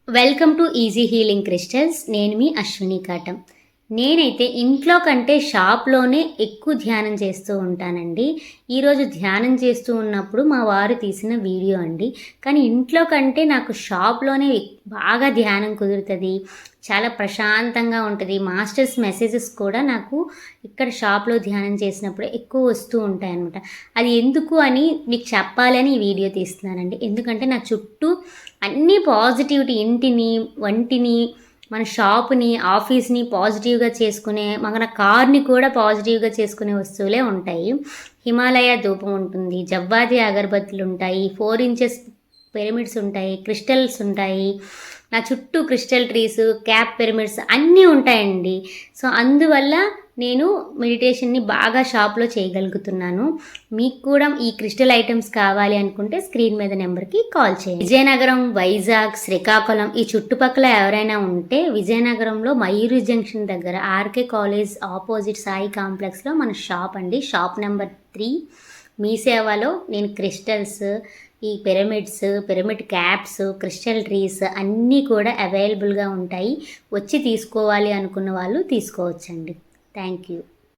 Welcome to easy healing crystals. నేను మీ అశ్విని కాటం. నేనైతే ఇంట్లో కంటే షాప్లోనే ఎక్కువ ధ్యానం చేస్తూ ఉంటానండి. ఈరోజు ధ్యానం చేస్తూ ఉన్నప్పుడు మా వారు తీసిన వీడియో అండి. కానీ ఇంట్లో కంటే నాకు షాప్లోనే బాగా ధ్యానం కుదురుతుంది, చాలా ప్రశాంతంగా ఉంటుంది. మాస్టర్స్ మెసేజెస్ కూడా నాకు ఇక్కడ షాప్లో ధ్యానం చేసినప్పుడు ఎక్కువ వస్తూ ఉంటాయన్నమాట. అది ఎందుకు అని మీకు చెప్పాలి అని ఈ వీడియో తీస్తున్నానండి. ఎందుకంటే నా చుట్టూ అన్నీ పాజిటివిటీ, ఇంటిని, వంటిని, మన షాప్ని, ఆఫీస్ని పాజిటివ్గా చేసుకునే, మన కార్ని కూడా పాజిటివ్గా చేసుకునే వస్తువులే ఉంటాయి. హిమాలయ ధూపం ఉంటుంది, జవ్వాది అగరబత్తులు ఉంటాయి, 4 ఇంచెస్ పిరమిడ్స్ ఉంటాయి, క్రిస్టల్స్ ఉంటాయి, నా చుట్టూ క్రిస్టల్ ట్రీస్, క్యాప్ పిరమిడ్స్ అన్నీ ఉంటాయండి. సో అందువల్ల నేను మెడిటేషన్ని బాగా షాప్లో చేయగలుగుతున్నాను. మీకు కూడా ఈ క్రిస్టల్ ఐటమ్స్ కావాలి అనుకుంటే స్క్రీన్ మీద నెంబర్కి కాల్ చేయండి. విజయనగరం, వైజాగ్, శ్రీకాకుళం ఈ చుట్టుపక్కల ఎవరైనా ఉంటే విజయనగరంలో మయూరి జంక్షన్ దగ్గర ఆర్కే కాలేజ్ ఆపోజిట్ సాయి కాంప్లెక్స్లో మన షాప్ అండి. Shop number 3. మీ సేవలో నేను క్రిస్టల్స్, ఈ pyramids, pyramid caps, crystal trees అన్నీ కూడా అవైలబుల్గా ఉంటాయి. వచ్చి తీసుకోవాలి అనుకున్న వాళ్ళు తీసుకోవచ్చండి. Thank you.